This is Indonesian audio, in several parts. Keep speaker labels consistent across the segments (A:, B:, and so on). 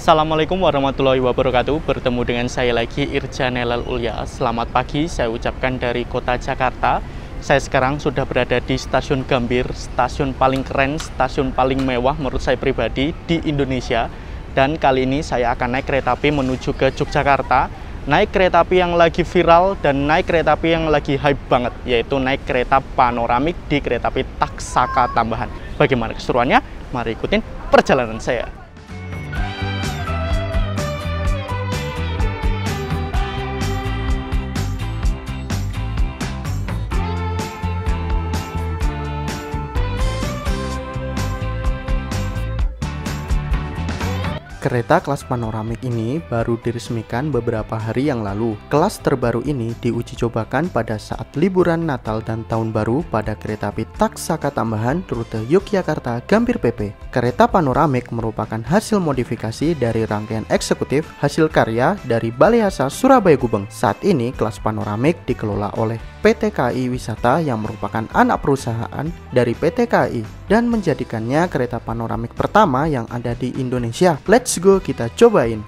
A: Assalamualaikum warahmatullahi wabarakatuh. Bertemu dengan saya lagi, Irja Nelal Ulya. Selamat pagi, saya ucapkan dari kota Jakarta. Saya sekarang sudah berada di Stasiun Gambir, stasiun paling keren, stasiun paling mewah menurut saya pribadi di Indonesia. Dan kali ini saya akan naik kereta api menuju ke Yogyakarta. Naik kereta api yang lagi viral dan naik kereta api yang lagi hype banget, yaitu naik kereta panoramik di kereta api Taksaka Tambahan. Bagaimana keseruannya? Mari ikutin perjalanan saya.
B: Kereta kelas panoramik ini baru diresmikan beberapa hari yang lalu. Kelas terbaru ini diuji cobakan pada saat liburan Natal dan Tahun Baru pada kereta api Taksaka Tambahan rute Yogyakarta Gambir PP. Kereta panoramik merupakan hasil modifikasi dari rangkaian eksekutif hasil karya dari Balai Hasa Surabaya Gubeng. Saat ini kelas panoramik dikelola oleh PT KAI Wisata yang merupakan anak perusahaan dari PT KAI dan menjadikannya kereta panoramik pertama yang ada di Indonesia. Let's go, kita cobain.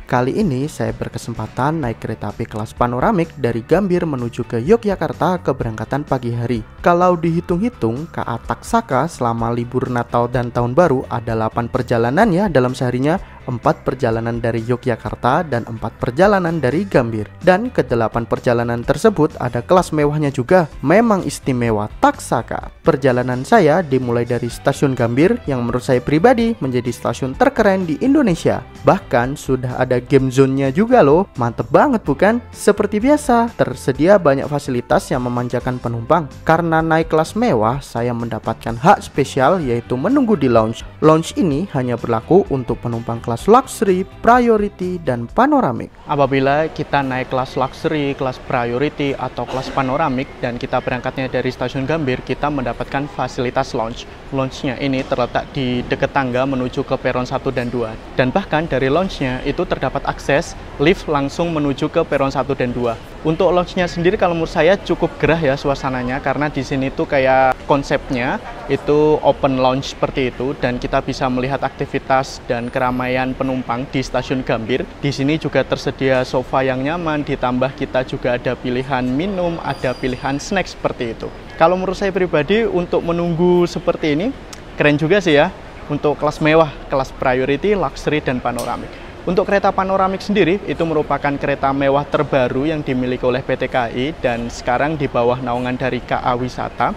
B: Kali ini saya berkesempatan naik kereta api kelas panoramik dari Gambir menuju ke Yogyakarta keberangkatan pagi hari. Kalau dihitung-hitung, KA Taksaka selama libur Natal dan Tahun Baru ada 8 perjalanan ya dalam seharinya. 4 perjalanan dari Yogyakarta dan 4 perjalanan dari Gambir. Dan ke-8 perjalanan tersebut ada kelas mewahnya juga. Memang istimewa Taksaka. Perjalanan saya dimulai dari stasiun Gambir yang menurut saya pribadi menjadi stasiun terkeren di Indonesia. Bahkan sudah ada game zone-nya juga loh. Mantep banget bukan? Seperti biasa, tersedia banyak fasilitas yang memanjakan penumpang. Karena naik kelas mewah, saya mendapatkan hak spesial yaitu menunggu di lounge. Lounge ini hanya berlaku untuk penumpang kelas luxury, priority, dan panoramik.
A: Apabila kita naik kelas luxury, kelas priority, atau kelas panoramik dan kita berangkatnya dari stasiun Gambir, kita mendapatkan fasilitas lounge. Lounge-nya ini terletak di dekat tangga menuju ke peron 1 dan 2. Dan bahkan dari lounge-nya itu terdapat akses lift langsung menuju ke peron 1 dan 2. Untuk lounge-nya sendiri kalau menurut saya cukup gerah ya suasananya, karena di sini tuh kayak konsepnya itu open lounge seperti itu, dan kita bisa melihat aktivitas dan keramaian penumpang di stasiun Gambir. Di sini juga tersedia sofa yang nyaman, ditambah kita juga ada pilihan minum, ada pilihan snack seperti itu. Kalau menurut saya pribadi untuk menunggu seperti ini keren juga sih ya, untuk kelas mewah, kelas priority, luxury, dan panoramik. Untuk kereta panoramik sendiri itu merupakan kereta mewah terbaru yang dimiliki oleh PT KAI dan sekarang di bawah naungan dari KA Wisata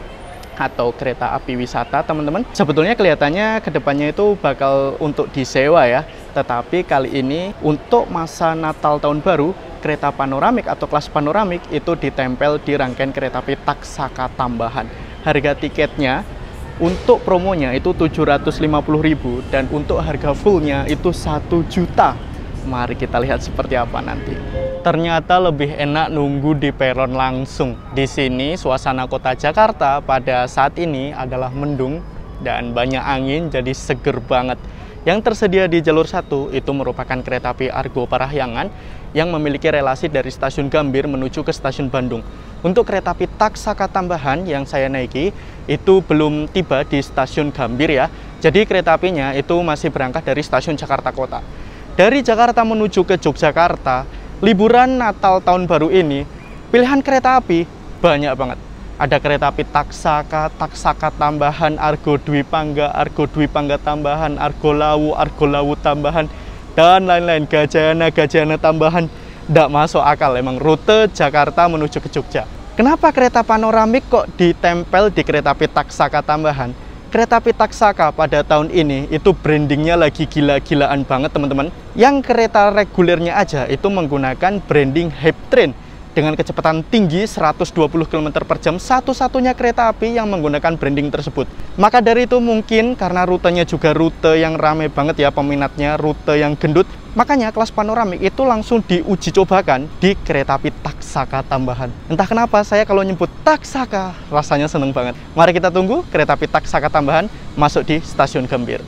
A: atau kereta api wisata, teman-teman. Sebetulnya kelihatannya kedepannya itu bakal untuk disewa ya, tetapi kali ini untuk masa Natal Tahun Baru, kereta panoramik atau kelas panoramik itu ditempel di rangkaian kereta api Taksaka Tambahan. Harga tiketnya untuk promonya itu 750.000 dan untuk harga fullnya itu 1 juta. Mari kita lihat seperti apa nanti. Ternyata lebih enak nunggu di peron langsung. Di sini suasana kota Jakarta pada saat ini adalah mendung dan banyak angin, jadi seger banget. Yang tersedia di jalur 1 itu merupakan kereta api Argo Parahyangan yang memiliki relasi dari stasiun Gambir menuju ke stasiun Bandung. Untuk kereta api Taksaka Tambahan yang saya naiki itu belum tiba di stasiun Gambir ya. Jadi kereta apinya itu masih berangkat dari stasiun Jakarta Kota. Dari Jakarta menuju ke Yogyakarta, liburan Natal Tahun Baru ini, pilihan kereta api banyak banget. Ada kereta api Taksaka, Taksaka Tambahan, Argo Dwi Pangga Tambahan, Argo Lawu Tambahan, dan lain-lain, Gajayana Tambahan. Nggak masuk akal emang rute Jakarta menuju ke Jogja. Kenapa kereta panoramik kok ditempel di kereta api Taksaka Tambahan? Kereta api Taksaka pada tahun ini itu brandingnya lagi gila-gilaan banget teman-teman. Yang kereta regulernya aja itu menggunakan branding Hype Train dengan kecepatan tinggi 120 km per jam, satu-satunya kereta api yang menggunakan branding tersebut. Maka dari itu mungkin karena rutenya juga rute yang ramai banget ya peminatnya, rute yang gendut, makanya kelas panoramik itu langsung diuji cobakan di kereta api Taksaka Tambahan. Entah kenapa saya kalau nyebut Taksaka rasanya seneng banget. Mari kita tunggu kereta api Taksaka Tambahan masuk di stasiun Gambir.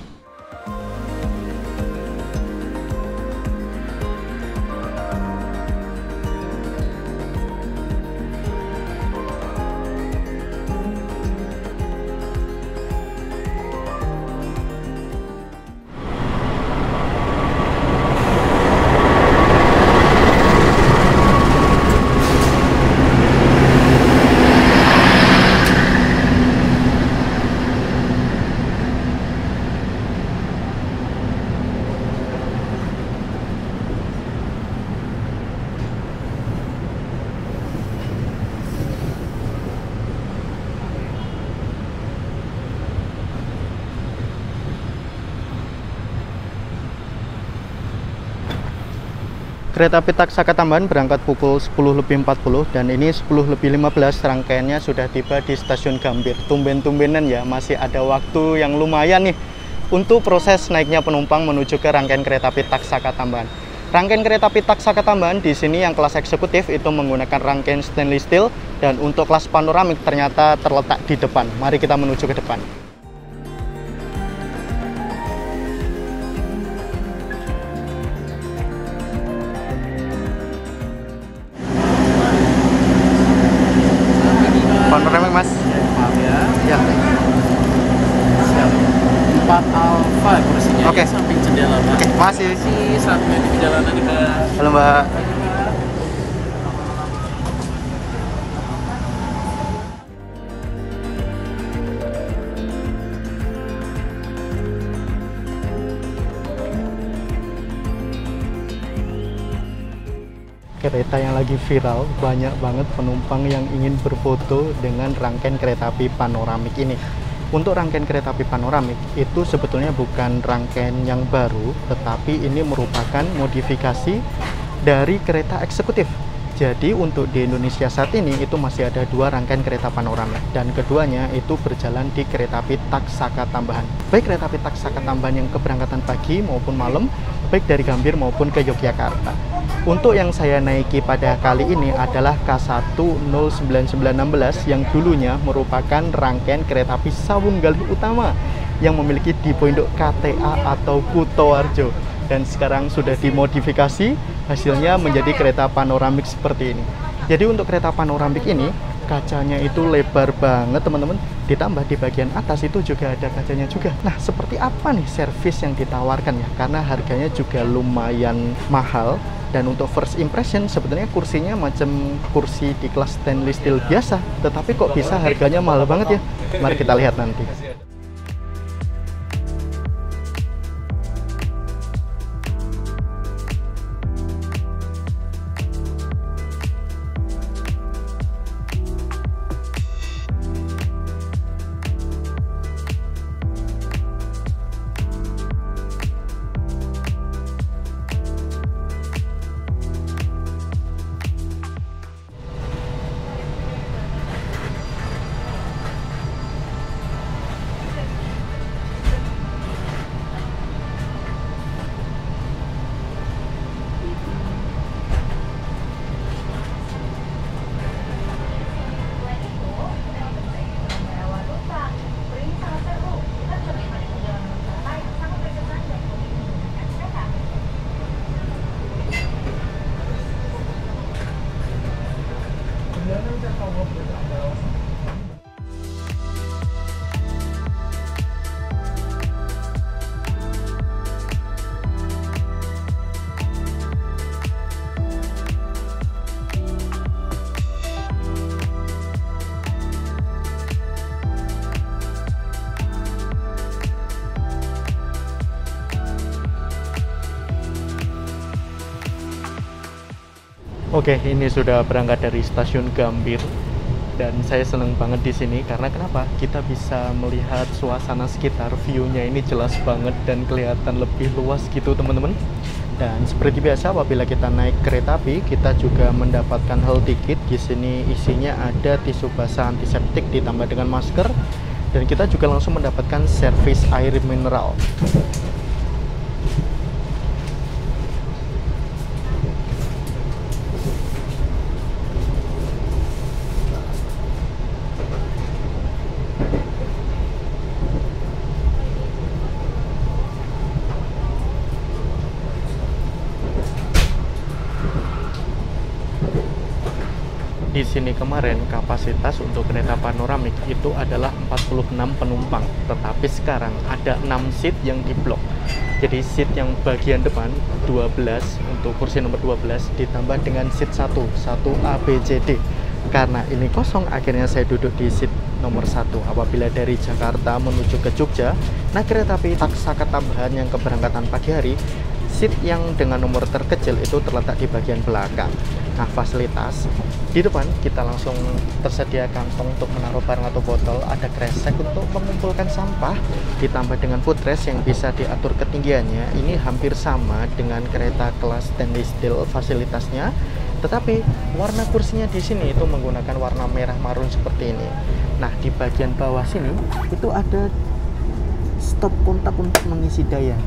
A: Kereta api Taksaka Tambahan berangkat pukul 10.40 dan ini 10.15 rangkaiannya sudah tiba di stasiun Gambir. Tumben-tumbenan ya, masih ada waktu yang lumayan nih untuk proses naiknya penumpang menuju ke rangkaian kereta api Taksaka Tambahan. Rangkaian kereta api Taksaka Tambahan di sini yang kelas eksekutif itu menggunakan rangkaian stainless steel, dan untuk kelas panoramik ternyata terletak di depan. Mari kita menuju ke depan. Panoramik Mas.
C: Maaf ya.
A: Ya.
C: Siap. 4 alfa kursinya.
A: Oke.
C: Samping jendela, Pak.
A: Oke, makasih.
C: Saat di perjalanan kita.
A: Halo Mbak. Kereta yang lagi viral, banyak banget penumpang yang ingin berfoto dengan rangkaian kereta api panoramik ini. Untuk rangkaian kereta api panoramik itu sebetulnya bukan rangkaian yang baru, tetapi ini merupakan modifikasi dari kereta eksekutif. Jadi untuk di Indonesia saat ini itu masih ada 2 rangkaian kereta panoramik, dan keduanya itu berjalan di kereta api Taksaka Tambahan. Baik kereta api Taksaka Tambahan yang keberangkatan pagi maupun malam, baik dari Gambir maupun ke Yogyakarta. Untuk yang saya naiki pada kali ini adalah K1-09916 yang dulunya merupakan rangkaian kereta api Sawunggalih Utama yang memiliki tipe induk KTA atau Kutoarjo, dan sekarang sudah dimodifikasi, hasilnya menjadi kereta panoramik seperti ini. Jadi untuk kereta panoramik ini kacanya itu lebar banget teman-teman, ditambah di bagian atas itu juga ada kacanya juga. Nah, seperti apa nih servis yang ditawarkan ya, karena harganya juga lumayan mahal. Dan untuk first impression sebetulnya kursinya macam kursi di kelas stainless steel biasa, tetapi kok bisa harganya mahal banget ya. Mari kita lihat nanti. Oke, ini sudah berangkat dari stasiun Gambir dan saya seneng banget di sini karena kenapa? Kita bisa melihat suasana sekitar, view-nya ini jelas banget dan kelihatan lebih luas gitu teman-teman. Dan seperti biasa apabila kita naik kereta api, kita juga mendapatkan hall ticket. Di sini isinya ada tisu basah antiseptik ditambah dengan masker, dan kita juga langsung mendapatkan servis air mineral. Di sini kemarin kapasitas untuk kereta panoramik itu adalah 46 penumpang, tetapi sekarang ada 6 seat yang diblok. Jadi seat yang bagian depan 12 untuk kursi nomor 12 ditambah dengan seat 1 A, B, C, D. Karena ini kosong, akhirnya saya duduk di seat nomor 1 apabila dari Jakarta menuju ke Jogja. Nah, kereta api Taksaka Tambahan yang keberangkatan pagi hari
B: Seat yang dengan nomor terkecil itu terletak di bagian belakang. Nah, fasilitas di depan kita langsung tersedia kantong untuk menaruh barang atau botol, ada kresek untuk mengumpulkan sampah, ditambah dengan footrest yang bisa diatur ketinggiannya. Ini hampir sama dengan kereta kelas stainless steel fasilitasnya, tetapi warna kursinya di sini itu menggunakan warna merah marun seperti ini. Nah, di bagian bawah sini itu ada stop kontak untuk mengisi daya.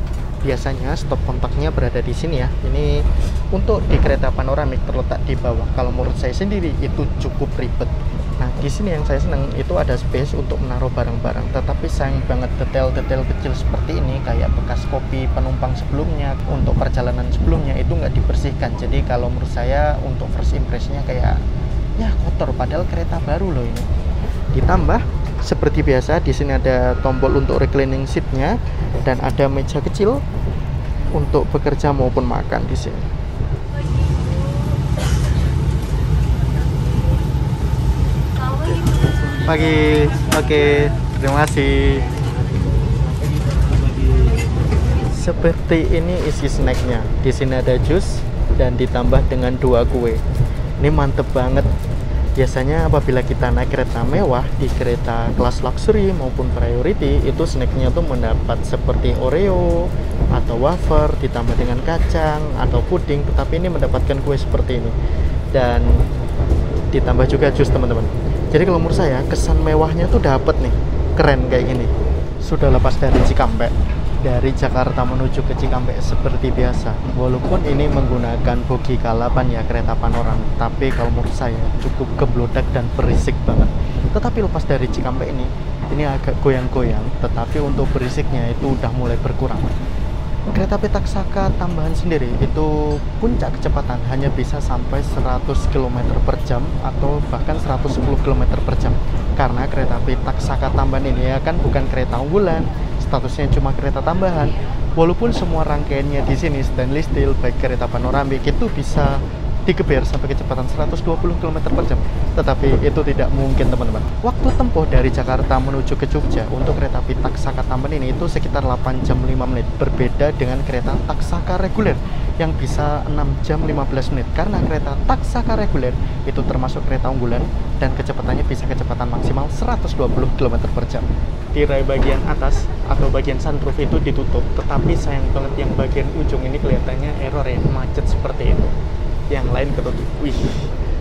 B: Biasanya stop kontaknya berada di sini ya. Ini untuk di kereta panoramik terletak di bawah. Kalau menurut saya sendiri itu cukup ribet. Nah, di sini yang saya senang itu ada space untuk menaruh barang-barang. Tetapi sayang banget detail-detail kecil seperti ini kayak bekas kopi penumpang sebelumnya untuk perjalanan sebelumnya itu nggak dibersihkan. Jadi kalau menurut saya untuk first impressionnya kayak ya kotor. Padahal kereta baru loh ini. Ditambah seperti biasa di sini ada tombol untuk reclining seatnya dan ada meja kecil untuk bekerja maupun makan di sini. Pagi, oke, terima kasih. Seperti ini isi snacknya. Di sini ada jus dan ditambah dengan 2 kue. Ini mantep banget. Biasanya apabila kita naik kereta mewah di kereta kelas luxury maupun priority, itu snacknya tuh mendapat seperti Oreo atau wafer ditambah dengan kacang atau puding, tetapi ini mendapatkan kue seperti ini dan ditambah juga jus, teman-teman. Jadi kalau menurut saya kesan mewahnya tuh dapet nih, keren kayak gini. Sudah lepas dari Cikampek, dari Jakarta menuju ke Cikampek seperti biasa. Walaupun ini menggunakan bogi K8 ya, kereta panoramik, tapi kalau menurut saya cukup geblodak dan berisik banget. Tetapi lepas dari Cikampek ini agak goyang-goyang, tetapi untuk berisiknya itu udah mulai berkurang. Kereta api Taksaka tambahan sendiri itu puncak kecepatan hanya bisa sampai 100 km per jam atau bahkan 110 km per jam. Karena kereta api Taksaka tambahan ini ya kan bukan kereta unggulan, statusnya cuma kereta tambahan. Walaupun semua rangkaiannya di sini stainless steel, baik kereta panoramik itu bisa digeber sampai kecepatan 120 km per jam, tetapi itu tidak mungkin, teman-teman. Waktu tempuh dari Jakarta menuju ke Jogja untuk kereta api Taksaka tambahan ini itu sekitar 8 jam 5 menit, berbeda dengan kereta Taksaka reguler yang bisa 6 jam 15 menit, karena kereta Taksaka reguler itu termasuk kereta unggulan dan kecepatannya bisa kecepatan maksimal 120 km per jam. Tirai bagian atas atau bagian sunroof itu ditutup, tetapi sayang banget yang bagian ujung ini kelihatannya error ya, macet seperti itu. Yang lain ketutup. Wih,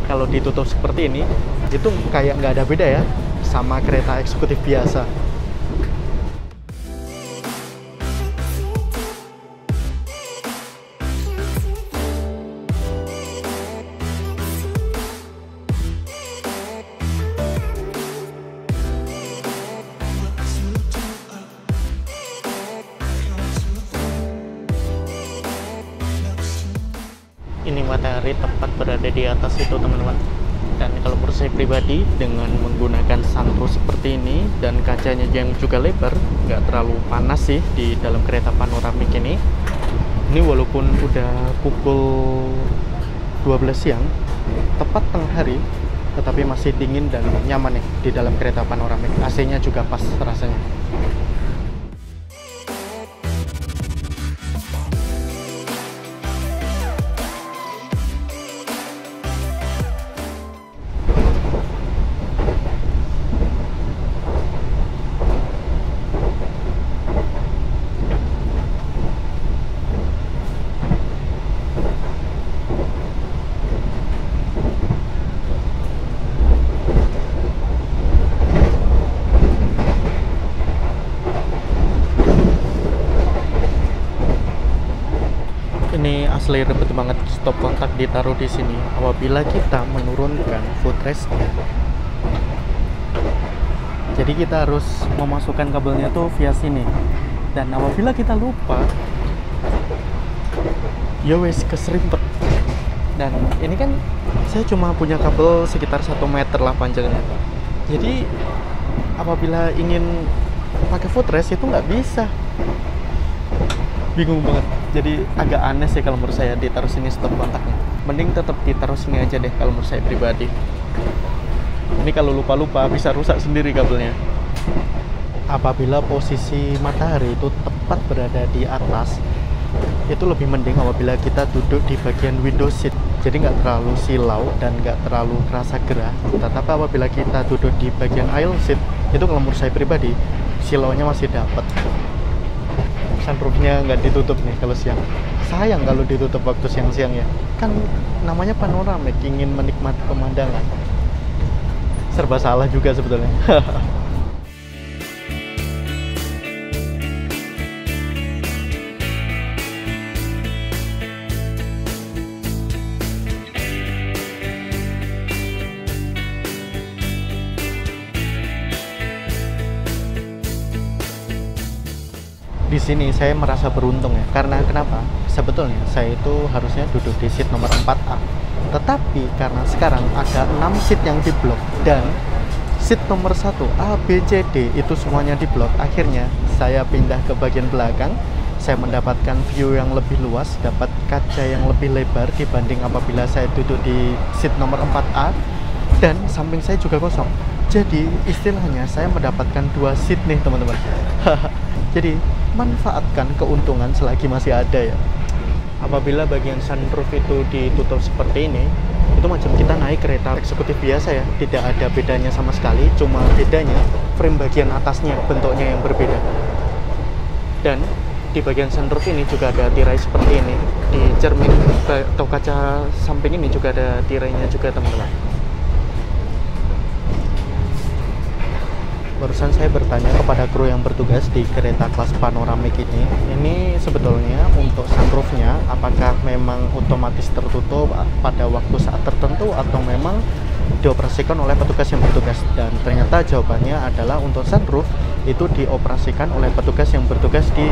B: kalau ditutup seperti ini itu kayak nggak ada beda ya sama kereta eksekutif biasa. Ini matahari tepat berada di atas itu, teman-teman. Dan kalau menurut saya pribadi, dengan menggunakan sunroof seperti ini dan kacanya yang juga lebar, nggak terlalu panas sih di dalam kereta panoramik ini. Ini walaupun udah pukul 12 siang, tepat tengah hari, tetapi masih dingin dan nyaman nih di dalam kereta panoramik. AC-nya juga pas rasanya. Ini asli ribet banget, stop kontak ditaruh di sini apabila kita menurunkan footrestnya. Jadi kita harus memasukkan kabelnya tuh via sini. Dan apabila kita lupa, ya wes keserimpet. Dan ini kan saya cuma punya kabel sekitar 1 meter lah panjangnya. Jadi apabila ingin pakai footrest itu nggak bisa. Bingung banget. Jadi agak aneh sih kalau menurut saya ditaruh sini stop kontaknya. Mending tetap ditaruh sini aja deh kalau menurut saya pribadi. Ini kalau lupa-lupa bisa rusak sendiri kabelnya. Apabila posisi matahari itu tepat berada di atas,
A: itu lebih mending apabila kita duduk di bagian window seat, jadi nggak terlalu silau dan nggak terlalu kerasa gerah. Tetapi apabila kita duduk di bagian aisle seat, itu kalau menurut saya pribadi silaunya masih dapat. Sunroofnya nggak ditutup nih kalau siang, sayang kalau ditutup waktu siang-siang ya, kan namanya panoramik, ingin menikmati pemandangan. Serba salah juga sebetulnya. Di sini saya merasa beruntung ya, karena kenapa? Sebetulnya saya itu harusnya duduk di seat nomor 4A, tetapi karena sekarang ada 6 seat yang diblok dan seat nomor 1 A, B, C, D itu semuanya diblok. Akhirnya saya pindah ke bagian belakang, saya mendapatkan view yang lebih luas, dapat kaca yang lebih lebar dibanding apabila saya duduk di seat nomor 4A, dan samping saya juga kosong. Jadi istilahnya saya mendapatkan 2 seat nih teman-teman. Jadi manfaatkan keuntungan selagi masih ada ya. Apabila bagian sunroof itu ditutup seperti ini, itu macam kita naik kereta eksekutif biasa ya, tidak ada bedanya sama sekali, cuma bedanya frame bagian atasnya bentuknya yang berbeda. Dan di bagian sunroof ini juga ada tirai seperti ini, di cermin atau kaca samping ini juga ada tirainya juga teman-teman. Barusan saya bertanya kepada kru yang bertugas di kereta kelas panoramik ini sebetulnya untuk sunroofnya apakah memang otomatis tertutup pada waktu saat tertentu atau memang dioperasikan oleh petugas yang bertugas, dan ternyata jawabannya adalah untuk sunroof itu dioperasikan oleh petugas yang bertugas di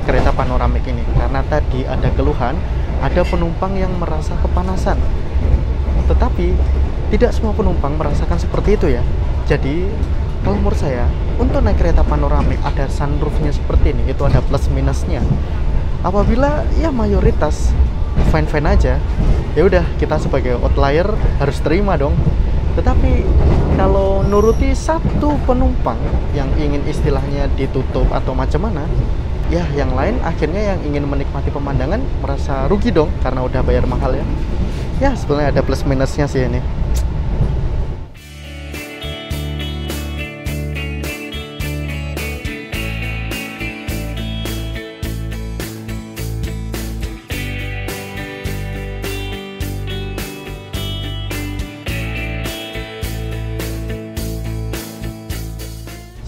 A: kereta panoramik ini, karena tadi ada keluhan ada penumpang yang merasa kepanasan, tetapi tidak semua penumpang merasakan seperti itu ya. Jadi kalau menurut saya, untuk naik kereta panoramik ada sunroofnya seperti ini, itu ada plus minusnya. Apabila ya mayoritas fine-fine aja, ya udah kita sebagai outlier harus terima dong. Tetapi kalau nuruti satu penumpang yang ingin istilahnya ditutup atau macam mana, ya yang lain akhirnya yang ingin menikmati pemandangan merasa rugi dong karena udah bayar mahal ya. Ya sebenarnya ada plus minusnya sih ini.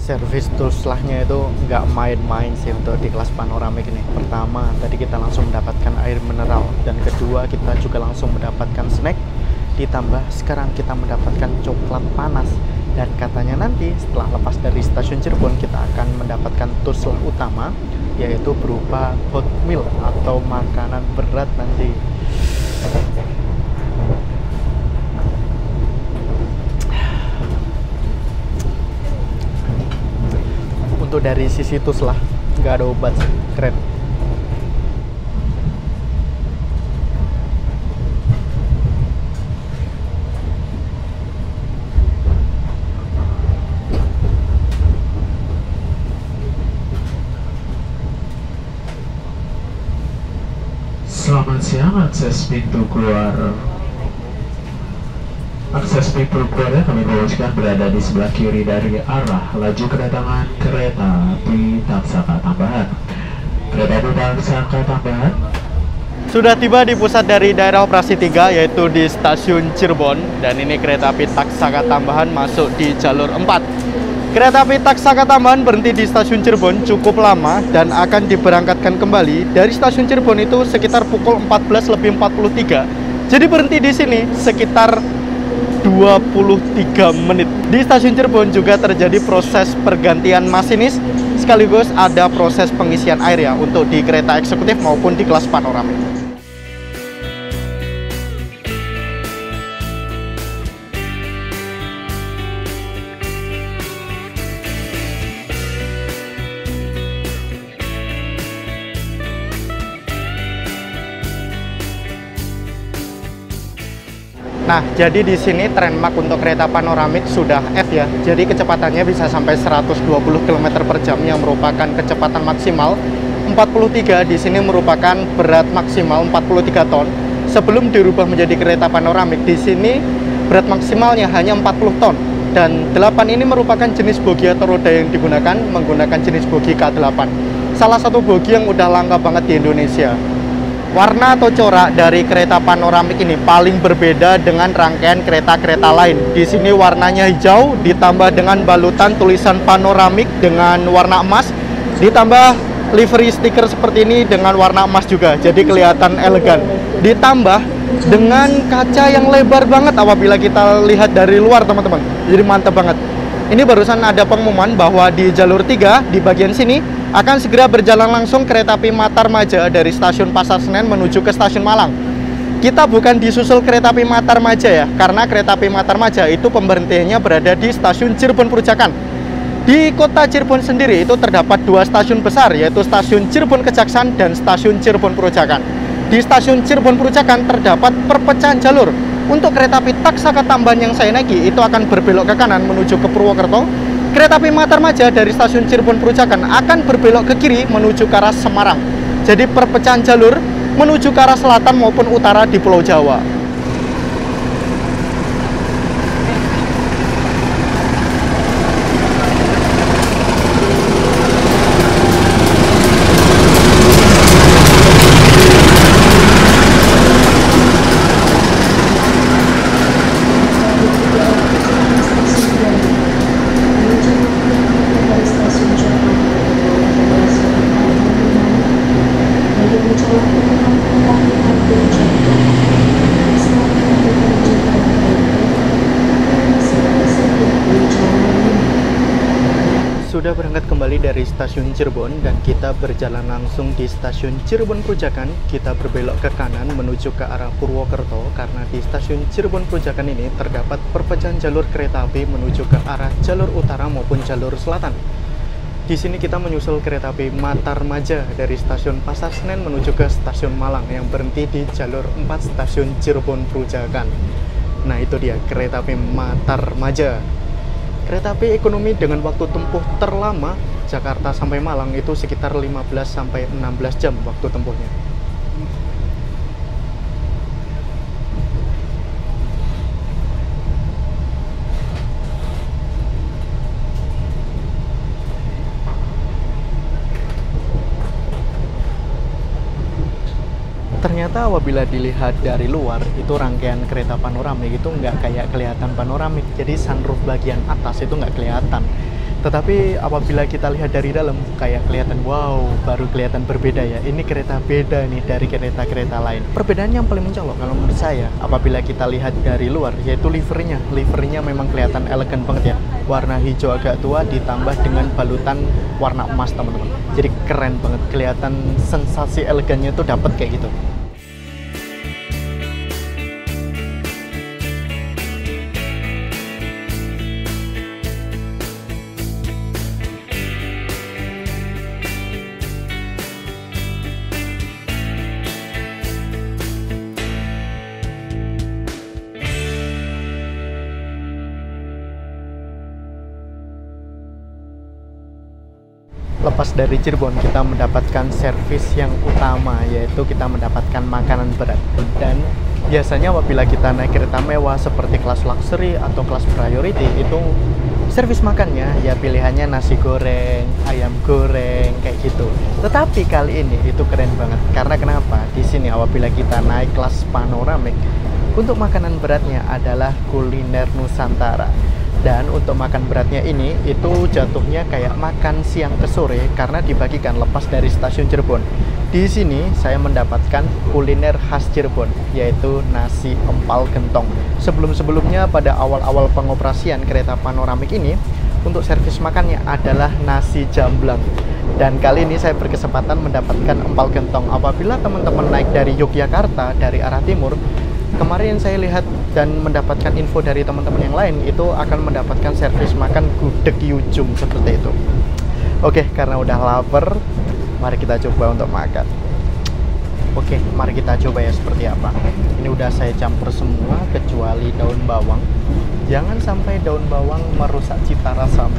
A: Service tools-nya itu nggak main-main sih untuk di kelas panoramik ini. Pertama, tadi kita langsung mendapatkan air mineral, dan kedua kita juga langsung mendapatkan snack, ditambah sekarang kita mendapatkan coklat panas, dan katanya nanti setelah lepas dari stasiun Cirebon kita akan mendapatkan tools utama, yaitu berupa hot meal atau makanan berat nanti. Untuk dari sisi tus lah, nggak ada obat, keren.
D: Selamat siang, akses pintu keluar. Akses pintu keluar kami promosikan berada di sebelah kiri dari arah laju kedatangan kereta api Taksaka Tambahan. Kereta api Taksaka Tambahan
A: Sudah tiba di pusat dari daerah operasi 3, yaitu di stasiun Cirebon, dan ini kereta api Taksaka Tambahan masuk di jalur 4. Kereta api Taksaka Tambahan berhenti di stasiun Cirebon cukup lama dan akan diberangkatkan kembali dari stasiun Cirebon itu sekitar pukul 14:43. Jadi berhenti di sini sekitar 23 menit. Di stasiun Cirebon juga terjadi proses pergantian masinis, sekaligus ada proses pengisian air ya untuk di kereta eksekutif maupun di kelas panoramik. Nah, jadi di sini trendmark untuk kereta panoramik sudah F ya. Jadi kecepatannya bisa sampai 120 km per jam yang merupakan kecepatan maksimal 4 43 di sini merupakan berat maksimal 43 ton. Sebelum dirubah menjadi kereta panoramik, di sini berat maksimalnya hanya 40 ton. Dan 8 ini merupakan jenis bogi atau roda yang digunakan menggunakan jenis bogi K8. Salah satu bogi yang udah langka banget di Indonesia. Warna atau corak dari kereta panoramik ini paling berbeda dengan rangkaian kereta-kereta lain. Di sini warnanya hijau, ditambah dengan balutan tulisan panoramik dengan warna emas, ditambah livery stiker seperti ini dengan warna emas juga, jadi kelihatan elegan. Ditambah dengan kaca yang lebar banget apabila kita lihat dari luar, teman-teman. Jadi mantap banget. Ini barusan ada pengumuman bahwa di jalur 3 di bagian sini akan segera berjalan langsung kereta api Matarmaja dari stasiun Pasar Senen menuju ke stasiun Malang. Kita bukan disusul kereta api Matarmaja ya, karena kereta api Matarmaja itu pemberhentiannya berada di stasiun Cirebon Perujakan. Di kota Cirebon sendiri itu terdapat 2 stasiun besar, yaitu stasiun Cirebon Kejaksan dan stasiun Cirebon Perujakan. Di stasiun Cirebon Perujakan terdapat perpecahan jalur. Untuk kereta api Taksaka Tambahan yang saya naiki itu akan berbelok ke kanan menuju ke Purwokerto. Kereta api Matarmaja dari stasiun Cirebon Perujakan akan berbelok ke kiri menuju ke arah Semarang. Jadi perpecahan jalur menuju ke arah selatan maupun utara di Pulau Jawa. Sudah berangkat kembali dari stasiun Cirebon dan kita berjalan langsung di stasiun Cirebon Perujakan. Kita berbelok ke kanan menuju ke arah Purwokerto karena di stasiun Cirebon Perujakan ini terdapat perpecahan jalur kereta api menuju ke arah jalur utara maupun jalur selatan. Di sini kita menyusul kereta api Matarmaja dari stasiun Pasar Senen menuju ke stasiun Malang yang berhenti di jalur 4 stasiun Cirebon Perujakan. Nah, itu dia kereta api Matarmaja. Kereta api ekonomi dengan waktu tempuh terlama Jakarta sampai Malang itu sekitar 15 sampai 16 jam waktu tempuhnya. Ternyata apabila dilihat dari luar itu rangkaian kereta panoramik itu nggak kayak kelihatan panoramik, jadi sunroof bagian atas itu nggak kelihatan. Tetapi apabila kita lihat dari dalam kayak kelihatan, wow, baru kelihatan berbeda ya. Ini kereta beda nih dari kereta-kereta lain. Perbedaan yang paling mencolok kalau menurut saya apabila kita lihat dari luar yaitu liverynya. Liverynya memang kelihatan elegan banget ya. Warna hijau agak tua ditambah dengan balutan warna emas, teman-teman. Jadi keren banget, kelihatan sensasi elegannya tuh dapat kayak gitu. Lepas dari Cirebon, kita mendapatkan servis yang utama, yaitu kita mendapatkan makanan berat. Dan biasanya apabila kita naik kereta mewah seperti kelas luxury atau kelas priority, itu servis makannya ya pilihannya nasi goreng, ayam goreng, kayak gitu. Tetapi kali ini itu keren banget. Karena kenapa? Di sini apabila kita naik kelas panoramik, untuk makanan beratnya adalah kuliner Nusantara. Dan untuk makan beratnya ini itu jatuhnya kayak makan siang ke sore karena dibagikan lepas dari stasiun Cirebon. Di sini saya mendapatkan kuliner khas Cirebon, yaitu nasi empal gentong. Sebelum-sebelumnya pada awal-awal pengoperasian kereta panoramik ini, untuk servis makannya adalah nasi jamblang. Dan kali ini saya berkesempatan mendapatkan empal gentong. Apabila teman-teman naik dari Yogyakarta dari arah timur, kemarin saya lihat dan mendapatkan info dari teman-teman yang lain itu akan mendapatkan servis makan gudeg Yujum seperti itu. Oke, karena udah lapar, mari kita coba untuk makan. Oke, mari kita coba ya seperti apa. Ini udah saya campur semua kecuali daun bawang. Jangan sampai daun bawang merusak cita rasamu.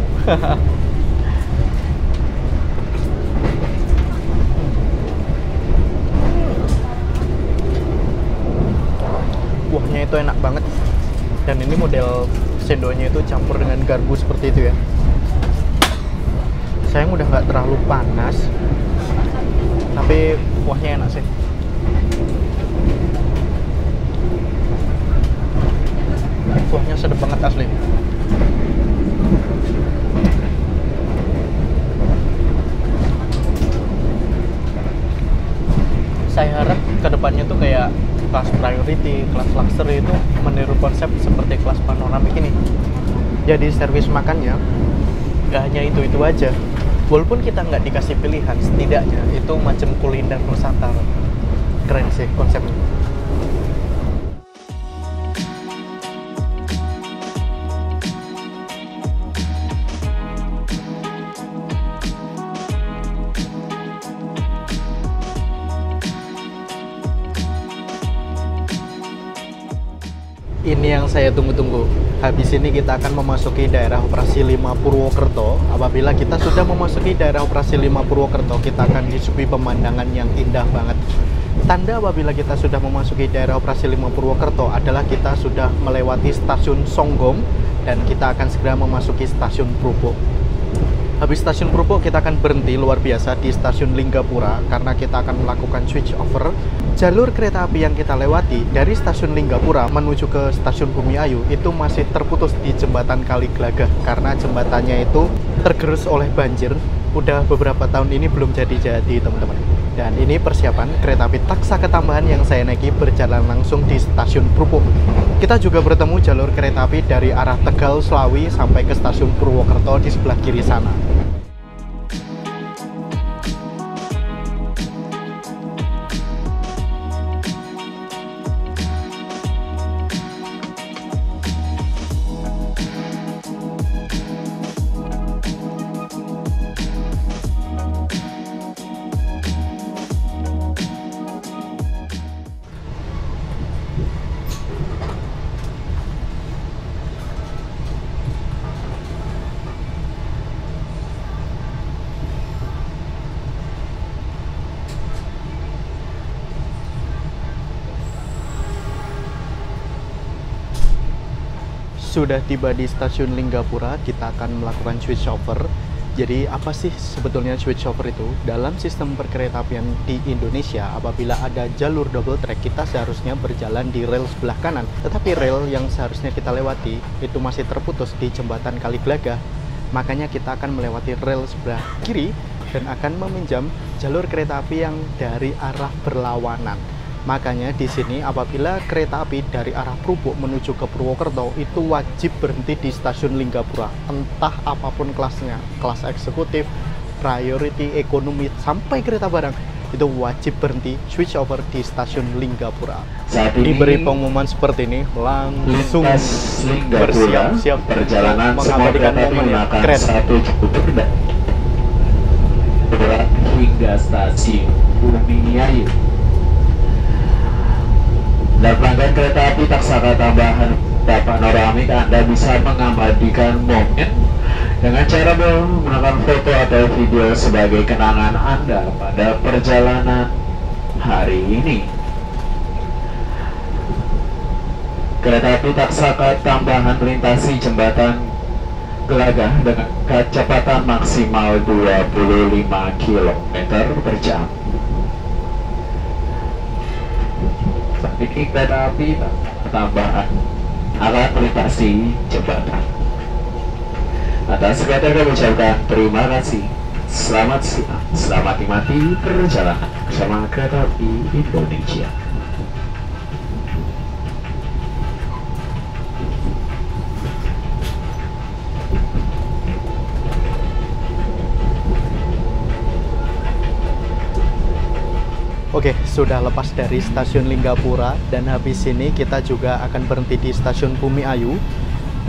A: kuahnya itu enak banget. Dan ini model sendoknya itu campur dengan garpu seperti itu ya. Sayang udah nggak terlalu panas, tapi kuahnya enak sih. Kuahnya sedap banget asli. Saya harap kedepannya tuh kayak kelas priority, kelas luxury itu meniru konsep seperti kelas panoramik ini. Jadi servis makannya nggak hanya itu aja. Walaupun kita nggak dikasih pilihan, setidaknya itu macam kuliner Nusantara. Keren sih konsepnya. Ini yang saya tunggu-tunggu. Habis ini kita akan memasuki daerah operasi 5 Purwokerto. Apabila kita sudah memasuki daerah operasi 5 Purwokerto, kita akan disuguhi pemandangan yang indah banget. Tanda apabila kita sudah memasuki daerah operasi 5 Purwokerto adalah kita sudah melewati stasiun Songgom dan kita akan segera memasuki stasiun Prupuk. Habis stasiun Prupuk kita akan berhenti luar biasa di stasiun Linggapura karena kita akan melakukan switch over. Jalur kereta api yang kita lewati dari stasiun Linggapura menuju ke stasiun Bumi Ayu itu masih terputus di jembatan Kali Glagah karena jembatannya itu tergerus oleh banjir. Udah beberapa tahun ini belum jadi-jadi teman-teman. Dan ini persiapan kereta api taksa ketambahan yang saya naiki berjalan langsung di stasiun Prupuk. Kita juga bertemu jalur kereta api dari arah Tegal, Slawi sampai ke stasiun Purwokerto di sebelah kiri sana. Sudah tiba di stasiun Linggapura, kita akan melakukan switch over. Jadi apa sih sebetulnya switch over itu? Dalam sistem perkeretaapian di Indonesia, apabila ada jalur double track, kita seharusnya berjalan di rel sebelah kanan. Tetapi rel yang seharusnya kita lewati itu masih terputus di jembatan Kali Glagah. Makanya kita akan melewati rel sebelah kiri dan akan meminjam jalur kereta api yang dari arah berlawanan. Makanya di sini apabila kereta api dari arah Prupuk menuju ke Purwokerto itu wajib berhenti di stasiun Linggapura. Entah apapun kelasnya, kelas eksekutif, priority, ekonomi, sampai kereta barang, itu wajib berhenti switch over di stasiun Linggapura. Diberi pengumuman seperti ini, langsung bersiap-siap
D: perjalanan
A: mengabadikan momen yang keren.
D: Hingga stasiun Bumi Ayu. Dan pelanggan kereta api taksaka tambahan panoramik, Anda bisa mengabadikan momen dengan cara menggunakan foto atau video sebagai kenangan Anda pada perjalanan hari ini. Kereta api taksaka tambahan melintasi jembatan Glagah dengan kecepatan maksimal 25 km per jam. Ini kereta api tambahan akan melintasi jembatan. Atas segala kami ucapkan terima kasih. Selamat siang, selamat menikmati perjalanan bersama kereta api Indonesia.
A: Oke, sudah lepas dari stasiun Linggapura dan habis ini kita juga akan berhenti di stasiun Bumi Ayu.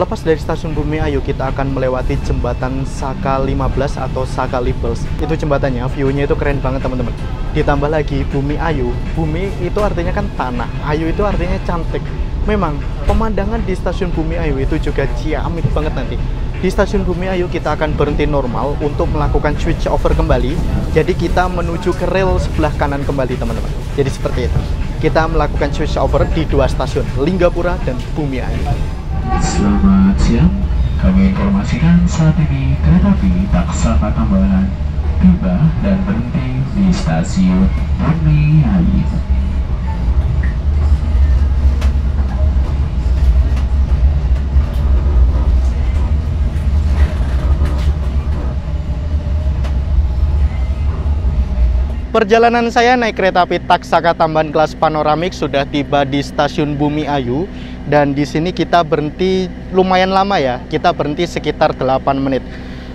A: Lepas dari stasiun Bumi Ayu, kita akan melewati jembatan Saka 15 atau Saka Libels. Itu jembatannya, view-nya itu keren banget teman-teman. Ditambah lagi Bumi Ayu, Bumi itu artinya kan tanah, Ayu itu artinya cantik. Memang pemandangan di stasiun Bumi Ayu itu juga ciamik banget nanti. Di stasiun Bumi Ayu kita akan berhenti normal untuk melakukan switch over kembali. Jadi kita menuju ke rel sebelah kanan kembali teman-teman. Jadi seperti itu. kita melakukan switch over di dua stasiun, Linggapura dan Bumiayu.
D: Selamat siang, kami informasikan saat ini kereta api Taksaka Tambahan tiba dan berhenti di stasiun Bumiayu.
A: Perjalanan saya naik kereta api Taksaka Tambahan kelas panoramik sudah tiba di stasiun Bumiayu, dan di sini kita berhenti lumayan lama ya. Kita berhenti sekitar 8 menit.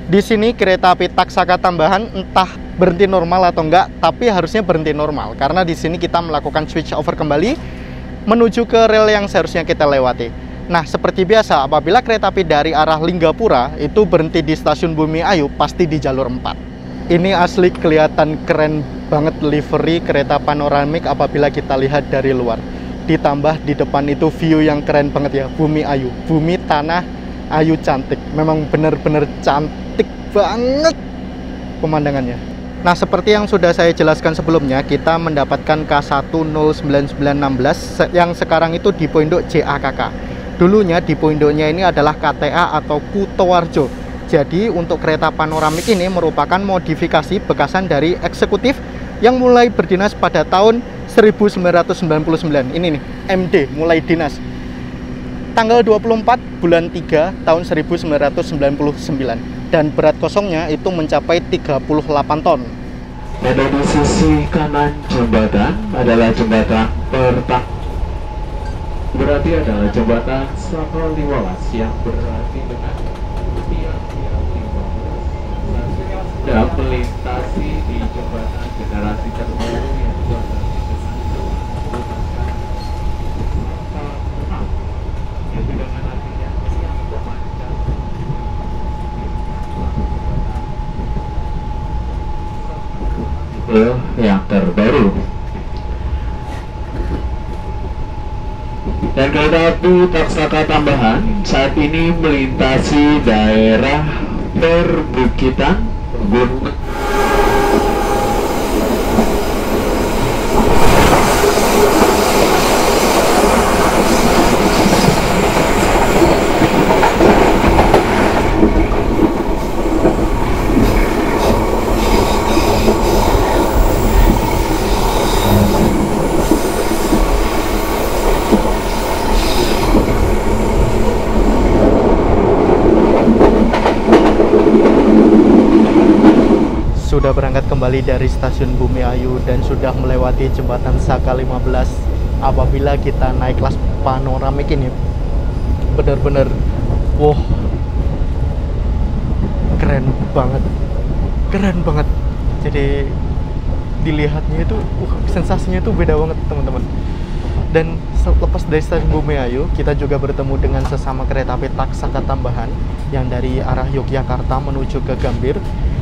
A: Di sini kereta api Taksaka Tambahan entah berhenti normal atau enggak, tapi harusnya berhenti normal karena di sini kita melakukan switch over kembali menuju ke rel yang seharusnya kita lewati. Nah, seperti biasa apabila kereta api dari arah Linggapura itu berhenti di stasiun Bumiayu pasti di jalur 4. Ini asli kelihatan keren banget livery kereta panoramik apabila kita lihat dari luar. Ditambah di depan itu view yang keren banget ya, Bumiayu. Bumi, tanah, ayu, cantik. Memang benar-benar cantik banget pemandangannya. Nah, seperti yang sudah saya jelaskan sebelumnya, kita mendapatkan K109916 yang sekarang itu di Poindok JAKK. Dulunya di Poindoknya ini adalah KTA atau Kutoarjo. Jadi untuk kereta panoramik ini merupakan modifikasi bekasan dari eksekutif yang mulai berdinas pada tahun 1999. Ini nih, MD mulai dinas. Tanggal 24 bulan 3 tahun 1999. Dan berat kosongnya itu mencapai 38 ton.
D: Pada di sisi kanan jembatan adalah jembatan pertama. Berarti adalah jembatan Sakral Liwalas yang berarti dengan dan melintasi di jembatan generasi terbaru yang yang terbaru. Dan kereta api Taksaka Tambahan saat ini melintasi daerah perbukitan Gunung.
A: Sudah berangkat kembali dari stasiun Bumiayu dan sudah melewati jembatan Saka 15. Apabila kita naik kelas panoramik ini benar-benar wow, keren banget. Jadi dilihatnya itu sensasinya itu beda banget teman-teman. Dan lepas dari stasiun Bumiayu, kita juga bertemu dengan sesama kereta api Taksaka Tambahan yang dari arah Yogyakarta menuju ke Gambir.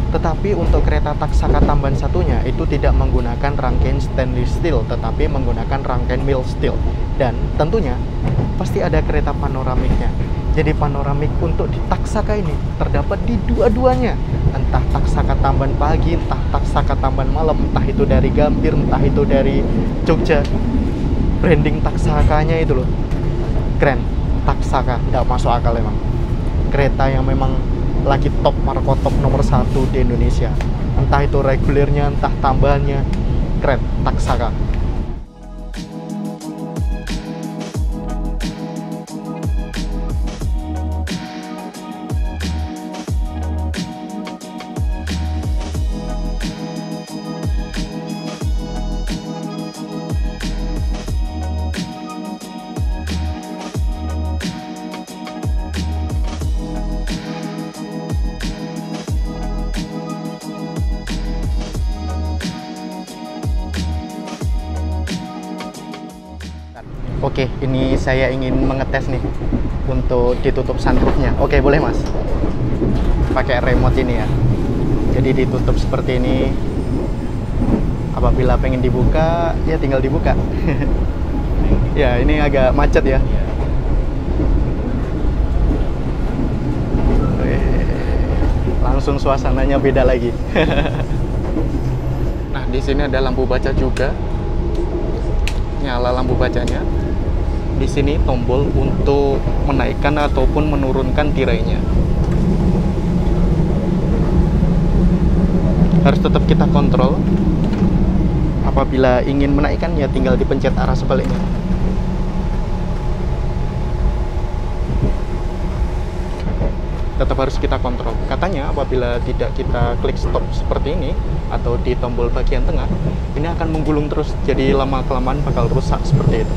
A: Tetapi untuk kereta Taksaka Tambahan satunya itu tidak menggunakan rangkaian stainless steel, tetapi menggunakan rangkaian mild steel. Dan tentunya pasti ada kereta panoramiknya. Jadi panoramik untuk di Taksaka ini terdapat di dua-duanya. Entah Taksaka Tambahan pagi, entah Taksaka Tambahan malam, entah itu dari Gambir, entah itu dari Jogja. Branding Taksakanya itu loh keren. Taksaka, nggak masuk akal emang. Kereta yang memang lagi top markotop nomor 1 di Indonesia. Entah itu regulernya, entah tambahannya, keren. Taksaka. Oke, ini saya ingin mengetes nih untuk ditutup sunroofnya. Oke, boleh mas? Pakai remote ini ya. Jadi ditutup seperti ini. Apabila pengen dibuka, ya tinggal dibuka. Ya, ini agak macet ya. Langsung suasananya beda lagi. Nah, di sini ada lampu baca juga. nyala lampu bacanya. Di sini tombol untuk menaikkan ataupun menurunkan tirainya. Harus tetap kita kontrol. Apabila ingin menaikkan ya tinggal dipencet arah sebaliknya. Tetap harus kita kontrol. Katanya apabila tidak kita klik stop seperti ini atau di tombol bagian tengah, ini akan menggulung terus, jadi lama-kelamaan bakal rusak seperti itu.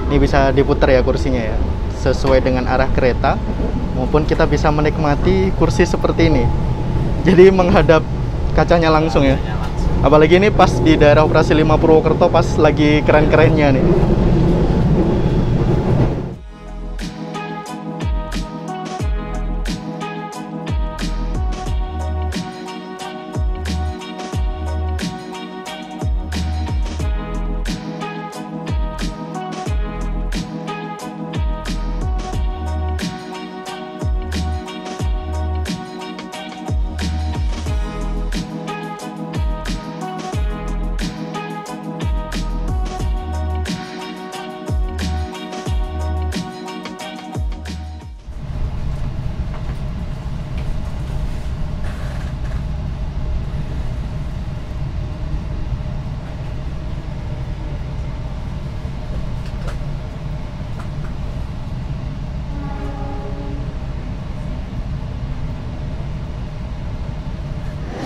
A: Ini bisa diputar ya kursinya ya, sesuai dengan arah kereta, maupun kita bisa menikmati kursi seperti ini. Jadi menghadap kacanya langsung ya. Apalagi ini pas di daerah operasi 5 Purwokerto, pas lagi keren-kerennya nih.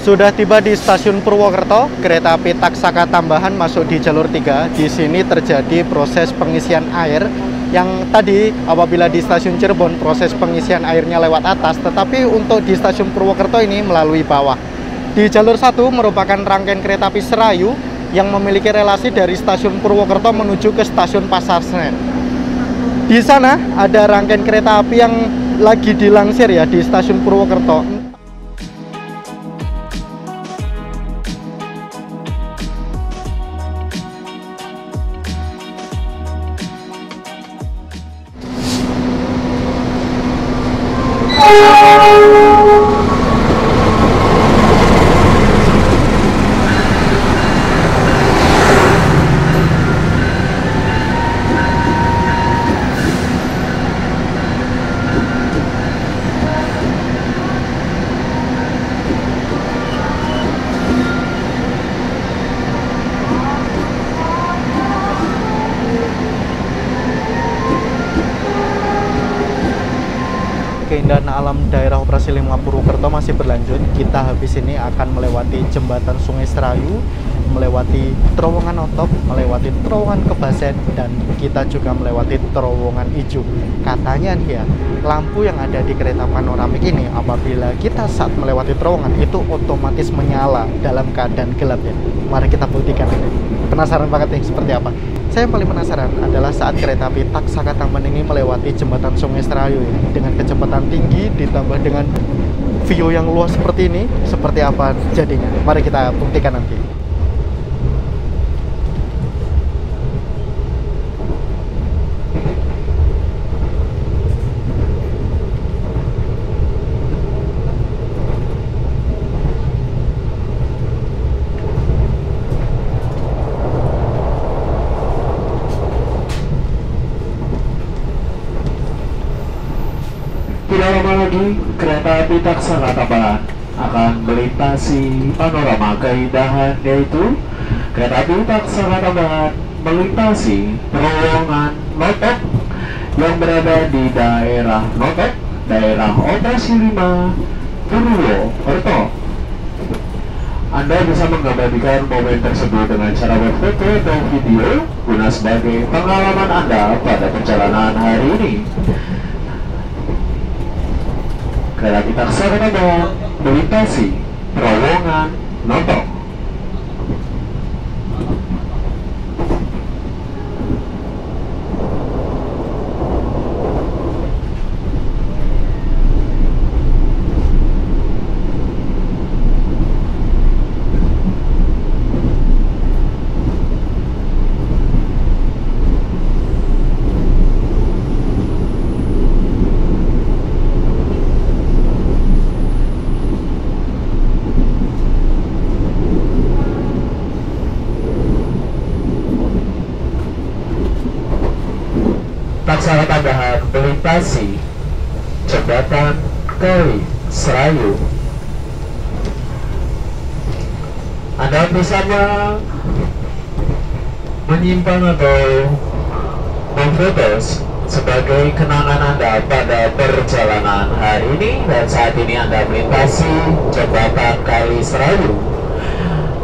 A: Sudah tiba di stasiun Purwokerto, kereta api Taksaka tambahan masuk di jalur 3. Di sini terjadi proses pengisian air yang tadi apabila di stasiun Cirebon proses pengisian airnya lewat atas, tetapi untuk di stasiun Purwokerto ini melalui bawah. Di jalur 1 merupakan rangkaian kereta api Serayu yang memiliki relasi dari stasiun Purwokerto menuju ke stasiun Pasar Senen. Di sana ada rangkaian kereta api yang lagi dilansir ya di stasiun Purwokerto. Keindahan alam daerah operasi 5 Purwokerto masih berlanjut. Kita habis ini akan melewati jembatan Sungai Serayu, melewati terowongan Otop, melewati terowongan Kebasen, dan kita juga melewati terowongan Ijuk. Katanya nih ya, lampu yang ada di kereta panoramik ini apabila kita saat melewati terowongan itu otomatis menyala dalam keadaan gelap ya. Mari kita buktikan ini. Penasaran banget nih seperti apa? Saya yang paling penasaran adalah saat kereta api Taksaka tambahan ini melewati jembatan Sungai Serayu ya, dengan kecepatan tinggi ditambah dengan view yang luas seperti ini, seperti apa jadinya? Mari kita buktikan nanti.
D: Tidak lama lagi, kereta api Taksaka tambahan akan melintasi panorama keindahan, yaitu kereta api Taksaka tambahan melintasi terowongan Notok yang berada di daerah Notok, daerah operasi 5 Purwokerto. Anda bisa mengabadikan momen tersebut dengan cara berfoto dan video guna sebagai pengalaman Anda pada perjalanan hari ini. Kereta api Taksaka tambahan melintasi terowongan Notok. Taksaka tambahan melintasi jembatan Kali Serayu. Anda bisa menyimpan atau memfoto sebagai kenangan Anda pada perjalanan hari ini. Dan saat ini Anda melintasi jembatan Kali Serayu.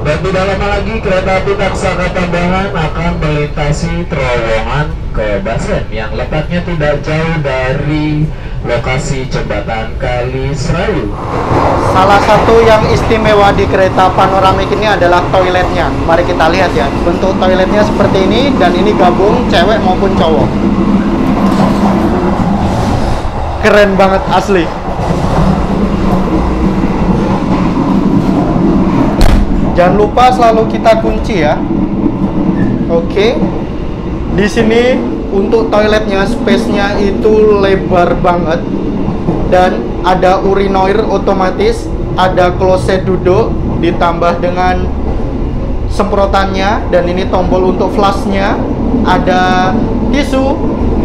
D: Dan tidak lama lagi kereta api Taksaka tambahan akan melintasi terowongan ke Basren yang letaknya tidak jauh dari lokasi jembatan Kali Serayu.
B: Salah satu yang istimewa di kereta panoramik ini adalah toiletnya. Mari kita lihat ya. Bentuk toiletnya seperti ini, dan ini gabung cewek maupun cowok. Keren banget asli. Jangan lupa selalu kita kunci ya. Oke. Di sini untuk toiletnya, space-nya itu lebar banget. Dan ada urinoir otomatis, ada kloset duduk, ditambah dengan semprotannya, dan ini tombol untuk flushnya, ada tisu.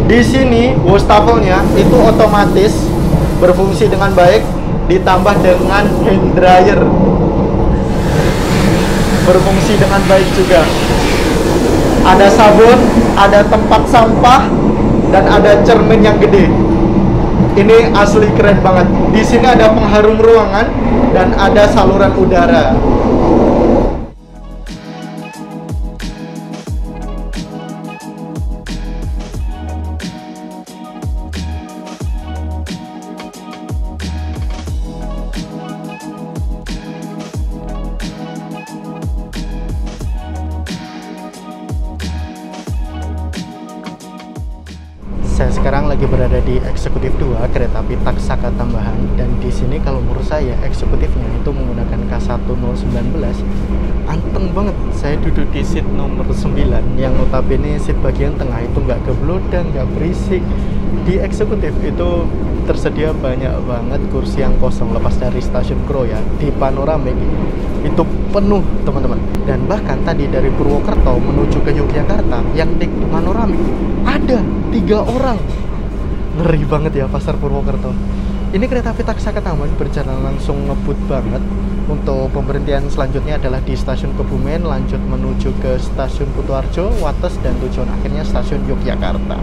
B: Di sini wastafelnya itu otomatis berfungsi dengan baik, ditambah dengan hand dryer berfungsi dengan baik juga. Ada sabun, ada tempat sampah, dan ada cermin yang gede. Ini asli keren banget. Di sini ada pengharum ruangan dan ada saluran udara. Saya sekarang lagi berada di eksekutif 2 kereta api Taksaka tambahan, dan di sini kalau menurut saya eksekutifnya itu menggunakan K1019. Anteng banget. Saya duduk di seat nomor 9 yang notabene seat bagian tengah itu nggak geblodang, nggak berisik. Di eksekutif itu tersedia banyak banget kursi yang kosong, lepas dari stasiun Kroya. Di panoramik itu penuh teman-teman. Dan bahkan tadi dari Purwokerto menuju ke Yogyakarta yang di panoramik ada 3 orang. Ngeri banget ya pasar Purwokerto. Ini kereta api Taksaka tambahan berjalan langsung ngebut banget. Untuk pemberhentian selanjutnya adalah di stasiun Kebumen, lanjut menuju ke stasiun Kutoarjo, Wates, dan tujuan akhirnya stasiun Yogyakarta.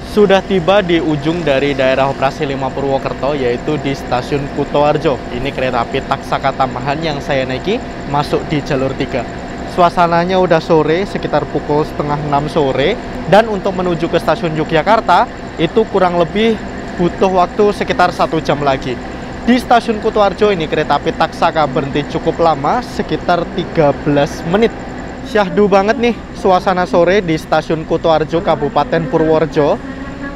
A: Sudah tiba di ujung dari daerah operasi 5 Purwokerto, yaitu di stasiun Kutoarjo. Ini kereta api Taksaka tambahan yang saya naiki masuk di jalur 3. Suasananya udah sore, sekitar pukul setengah 6 sore. Dan untuk menuju ke stasiun Yogyakarta itu kurang lebih butuh waktu sekitar 1 jam lagi. Di stasiun Kutoarjo ini kereta api Taksaka berhenti cukup lama, sekitar 13 menit. Syahdu banget nih suasana sore di stasiun Kutoarjo, Kabupaten Purworejo.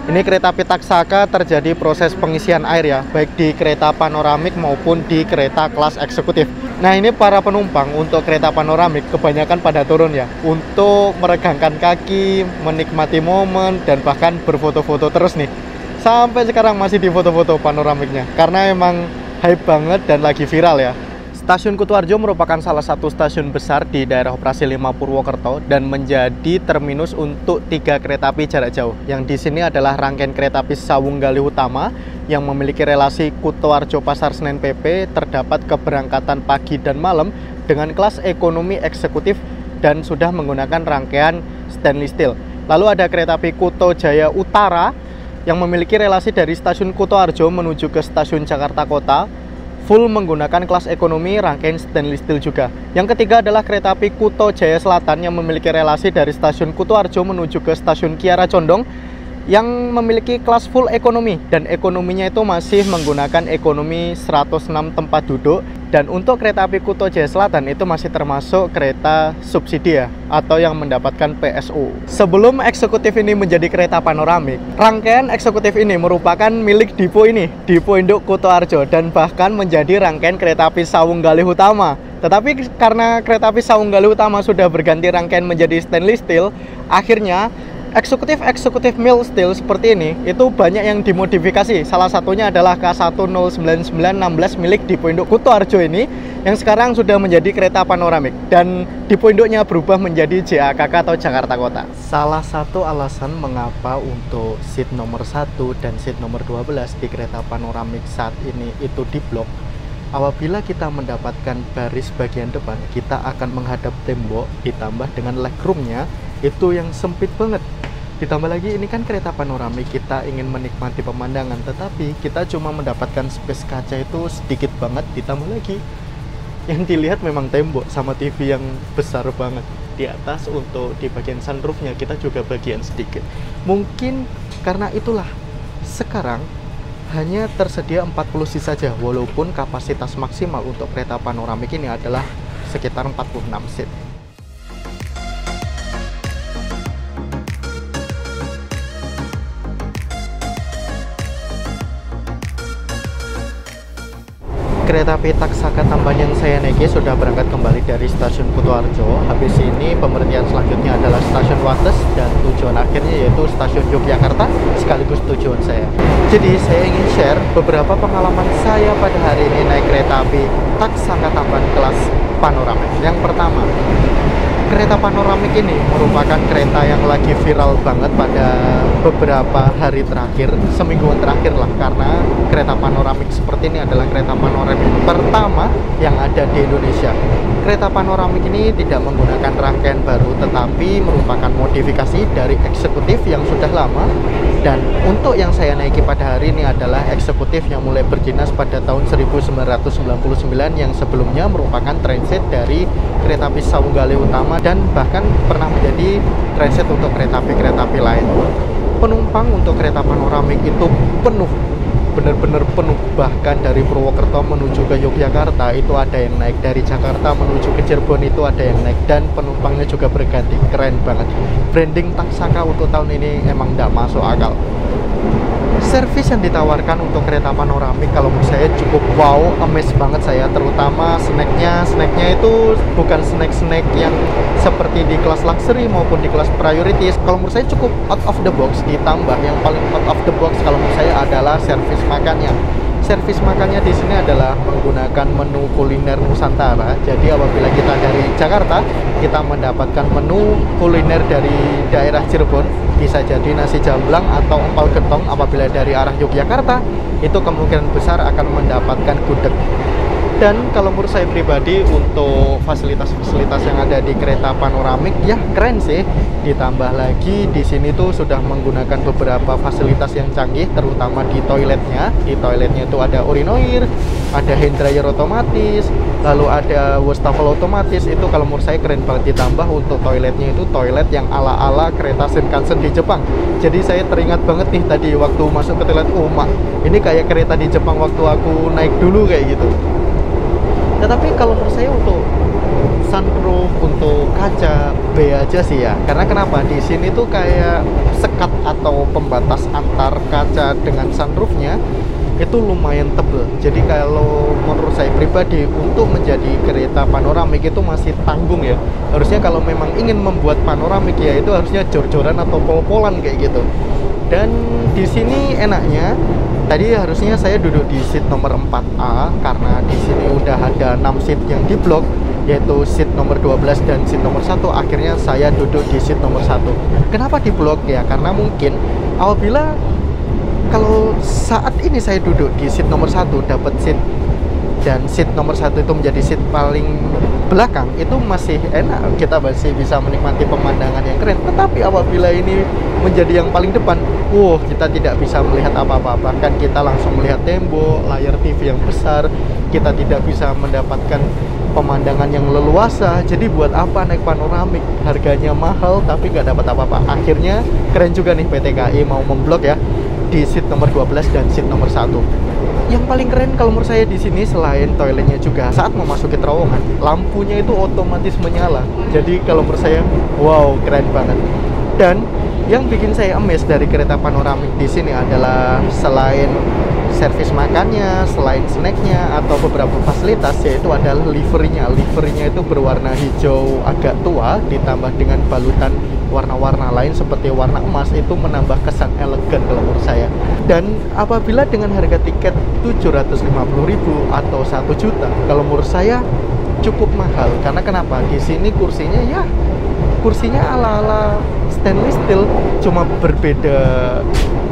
A: Ini kereta api Taksaka terjadi proses pengisian air ya, baik di kereta panoramik maupun di kereta kelas eksekutif. Nah, ini para penumpang untuk kereta panoramik kebanyakan pada turun ya, untuk meregangkan kaki, menikmati momen, dan bahkan berfoto-foto terus nih. Sampai sekarang masih di foto-foto panoramiknya, karena emang hype banget dan lagi viral ya. Stasiun Kutoarjo merupakan salah satu stasiun besar di daerah operasi 5 Purwokerto dan menjadi terminus untuk 3 kereta api jarak jauh. Yang di sini adalah rangkaian kereta api Sawunggalih Utama yang memiliki relasi Kutoarjo Pasar Senen PP, terdapat keberangkatan pagi dan malam dengan kelas ekonomi eksekutif dan sudah menggunakan rangkaian stainless steel. Lalu ada kereta api Kuto Jaya Utara yang memiliki relasi dari stasiun Kutoarjo menuju ke stasiun Jakarta Kota, full menggunakan kelas ekonomi rangkaian stainless steel juga. Yang ketiga adalah kereta api Kuto Jaya Selatan yang memiliki relasi dari stasiun Kutoarjo menuju ke stasiun Kiara Condong yang memiliki kelas full ekonomi, dan ekonominya itu masih menggunakan ekonomi 106 tempat duduk. Dan untuk kereta api Kuto Jaya Selatan itu masih termasuk kereta subsidi ya, atau yang mendapatkan PSU. Sebelum eksekutif ini menjadi kereta panoramik, rangkaian eksekutif ini merupakan milik Dipo ini, Dipo Induk Kutoarjo, dan bahkan menjadi rangkaian kereta api Sawunggalih Utama. Tetapi karena kereta api Sawunggalih Utama sudah berganti rangkaian menjadi stainless steel, akhirnya eksekutif mild steel seperti ini itu banyak yang dimodifikasi. Salah satunya adalah K109916 milik Dipo Induk Kutoarjo ini yang sekarang sudah menjadi kereta panoramik, dan Dipo Induknya berubah menjadi JAKK atau Jakarta Kota. Salah satu alasan mengapa untuk seat nomor 1 dan seat nomor 12 di kereta panoramik saat ini itu diblok, apabila kita mendapatkan baris bagian depan, kita akan menghadap tembok, ditambah dengan legroomnya itu yang sempit banget. Ditambah lagi ini kan kereta panoramik, kita ingin menikmati pemandangan, tetapi kita cuma mendapatkan space kaca itu sedikit banget. Ditambah lagi yang dilihat memang tembok sama TV yang besar banget. Di atas untuk di bagian sunroofnya kita juga bagian sedikit. Mungkin karena itulah sekarang hanya tersedia 40 seat saja, walaupun kapasitas maksimal untuk kereta panoramik ini adalah sekitar 46 seat. Kereta api Taksaka Tamban yang saya naiki sudah berangkat kembali dari stasiun Kutoarjo. Habis ini pemberhentian selanjutnya adalah stasiun Wates, dan tujuan akhirnya yaitu stasiun Yogyakarta sekaligus tujuan saya. Jadi saya ingin share beberapa pengalaman saya pada hari ini naik kereta api Taksaka Tamban kelas panoramik. Yang pertama, kereta panoramik ini merupakan kereta yang lagi viral banget pada beberapa hari terakhir, semingguan terakhir lah, karena kereta panoramik seperti ini adalah kereta panoramik pertama yang ada di Indonesia. Kereta panoramik ini tidak menggunakan rangkaian baru, tetapi merupakan modifikasi dari eksekutif yang sudah lama. Dan untuk yang saya naiki pada hari ini adalah eksekutif yang mulai berdinas pada tahun 1999, yang sebelumnya merupakan transit dari kereta api Sawunggalih Utama dan bahkan pernah menjadi transit untuk kereta api lain. Penumpang untuk kereta panoramik itu penuh, benar-benar penuh. Bahkan dari Purwokerto menuju ke Yogyakarta itu ada yang naik, dari Jakarta menuju ke Cirebon itu ada yang naik, dan penumpangnya juga berganti. Keren banget. Branding Taksaka untuk tahun ini emang tidak masuk akal. Servis yang ditawarkan untuk kereta panoramik kalau menurut saya cukup wow, amazed banget saya. Terutama snacknya itu bukan snack yang seperti di kelas luxury maupun di kelas priority. Kalau menurut saya cukup out of the box. Ditambah yang paling out of the box kalau menurut saya adalah servis makannya. Servis makannya di sini adalah menggunakan menu kuliner Nusantara. Jadi apabila kita dari Jakarta, kita mendapatkan menu kuliner dari daerah Cirebon, bisa jadi nasi jamblang atau empal gentong. Apabila dari arah Yogyakarta, itu kemungkinan besar akan mendapatkan gudeg. Dan kalau menurut saya pribadi untuk fasilitas-fasilitas yang ada di kereta panoramik ya keren sih. Ditambah lagi di sini tuh sudah menggunakan beberapa fasilitas yang canggih, terutama di toiletnya. Di toiletnya itu ada urinoir, ada hand dryer otomatis, lalu ada wastafel otomatis. Itu kalau menurut saya keren banget. Ditambah untuk toiletnya itu toilet yang ala-ala kereta Shinkansen di Jepang. Jadi saya teringat banget nih tadi waktu masuk ke toilet, oh mak, ini kayak kereta di Jepang waktu aku naik dulu kayak gitu. Tetapi kalau menurut saya untuk sunroof, untuk kaca B aja sih ya. Karena kenapa? Di sini tuh kayak sekat atau pembatas antar kaca dengan sunroofnya itu lumayan tebel. Jadi kalau menurut saya pribadi untuk menjadi kereta panoramik itu masih tanggung ya. Harusnya kalau memang ingin membuat panoramik ya itu harusnya jor-joran atau pol-polan kayak gitu.
B: Dan di sini enaknya tadi harusnya saya duduk di seat nomor 4A karena di sini udah ada 6 seat yang diblok, yaitu seat nomor 12 dan seat nomor 1. Akhirnya saya duduk di seat nomor 1. Kenapa diblok ya? Karena mungkin apabila kalau saat ini saya duduk di seat nomor 1 dapat seat dan seat nomor 1 itu menjadi seat paling belakang, itu masih enak, kita masih bisa menikmati pemandangan yang keren. Tetapi apabila ini menjadi yang paling depan, kita tidak bisa melihat apa-apa, bahkan kita langsung melihat tembok, layar TV yang besar, kita tidak bisa mendapatkan pemandangan yang leluasa. Jadi buat apa naik panoramik, harganya mahal tapi nggak dapat apa-apa. Akhirnya keren juga nih PT KAI mau memblok ya di seat nomor 12 dan seat nomor 1. Yang paling keren kalau menurut saya di sini selain toiletnya juga, saat memasuki terowongan, lampunya itu otomatis menyala. Jadi kalau menurut saya, wow, keren banget. Dan yang bikin saya amazed dari kereta panoramik di sini adalah selain servis makannya, selain snacknya atau beberapa fasilitas, yaitu adalah liverinya. Liverinya itu berwarna hijau agak tua ditambah dengan balutan warna-warna lain seperti warna emas, itu menambah kesan elegan kalau menurut saya. Dan apabila dengan harga tiket 750.000 atau 1 juta, kalau menurut saya cukup mahal. Karena kenapa? Di sini kursinya ya kursinya ala-ala stainless steel, cuma berbeda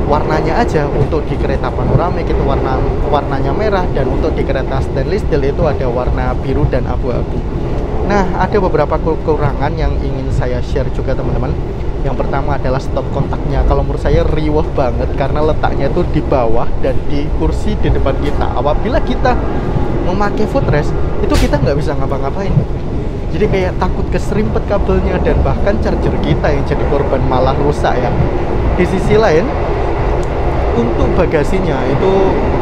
B: warnanya aja. Untuk di kereta panoramik itu warnanya merah, dan untuk di kereta stainless steel itu ada warna biru dan abu-abu. Nah, ada beberapa kekurangan yang ingin saya share juga teman-teman. Yang pertama adalah stop kontaknya. Kalau menurut saya riweh banget karena letaknya itu di bawah dan di kursi di depan kita. Apabila kita memakai footrest, itu kita nggak bisa ngapa-ngapain. Jadi kayak takut keserimpet kabelnya, dan bahkan charger kita yang jadi korban malah rusak ya. Di sisi lain, untuk bagasinya itu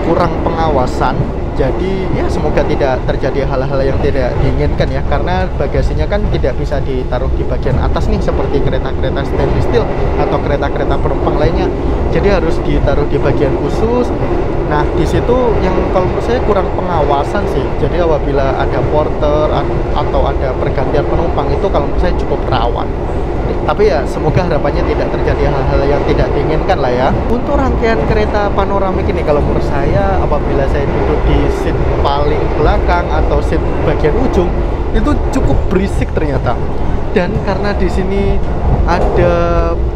B: kurang pengawasan. Jadi ya semoga tidak terjadi hal-hal yang tidak diinginkan ya, karena bagasinya kan tidak bisa ditaruh di bagian atas nih seperti kereta-kereta stainless steel atau kereta-kereta penumpang lainnya. Jadi harus ditaruh di bagian khusus. Nah, di situ yang kalau menurut saya kurang pengawasan sih. Jadi apabila ada porter atau ada pergantian penumpang, itu kalau menurut saya cukup rawan. Tapi ya semoga harapannya tidak terjadi hal-hal yang tidak diinginkan lah ya. Untuk rangkaian kereta panoramik ini kalau menurut saya, apabila saya duduk di seat paling belakang atau seat bagian ujung, itu cukup berisik ternyata. Dan karena di sini ada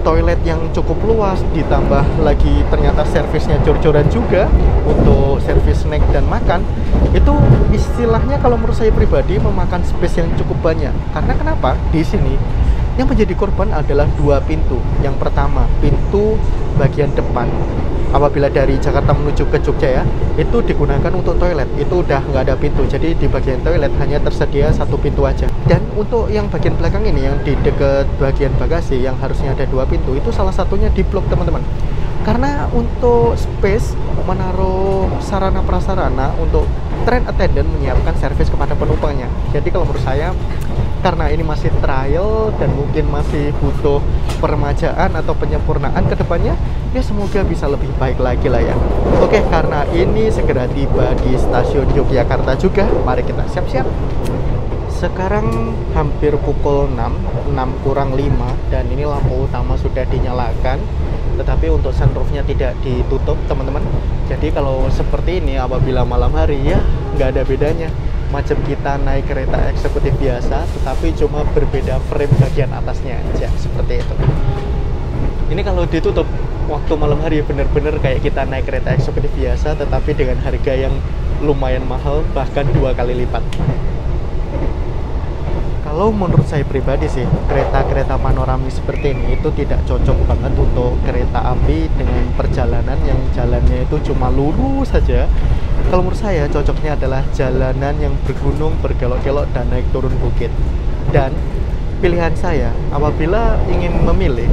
B: toilet yang cukup luas, ditambah lagi ternyata servisnya jor-joran juga untuk servis snack dan makan, itu istilahnya kalau menurut saya pribadi memakan space yang cukup banyak. Karena kenapa? Di sini yang menjadi korban adalah 2 pintu. Yang pertama, pintu bagian depan apabila dari Jakarta menuju ke Jogja ya, itu digunakan untuk toilet. Itu udah nggak ada pintu, jadi di bagian toilet hanya tersedia 1 pintu aja. Dan untuk yang bagian belakang ini, yang di dekat bagian bagasi yang harusnya ada 2 pintu, itu salah satunya diblok teman-teman. Karena untuk space menaruh sarana prasarana untuk train attendant menyiapkan servis kepada penumpangnya. Jadi kalau menurut saya, karena ini masih trial dan mungkin masih butuh peremajaan atau penyempurnaan ke depannya, ya semoga bisa lebih baik lagi lah ya. Oke, karena ini segera tiba di stasiun Yogyakarta juga, mari kita siap-siap. Sekarang hampir pukul 6 kurang 5, dan ini lampu utama sudah dinyalakan, tetapi untuk sunroofnya tidak ditutup teman-teman. Jadi kalau seperti ini apabila malam hari ya nggak ada bedanya, macam kita naik kereta eksekutif biasa, tetapi cuma berbeda frame bagian atasnya aja, seperti itu. Ini kalau ditutup waktu malam hari bener-bener kayak kita naik kereta eksekutif biasa, tetapi dengan harga yang lumayan mahal, bahkan 2 kali lipat. Kalau menurut saya pribadi sih, kereta-kereta panoramik seperti ini itu tidak cocok banget untuk kereta api dengan perjalanan yang jalannya itu cuma lurus saja. Kalau menurut saya cocoknya adalah jalanan yang bergunung, berkelok-kelok, dan naik turun bukit. Dan pilihan saya apabila ingin memilih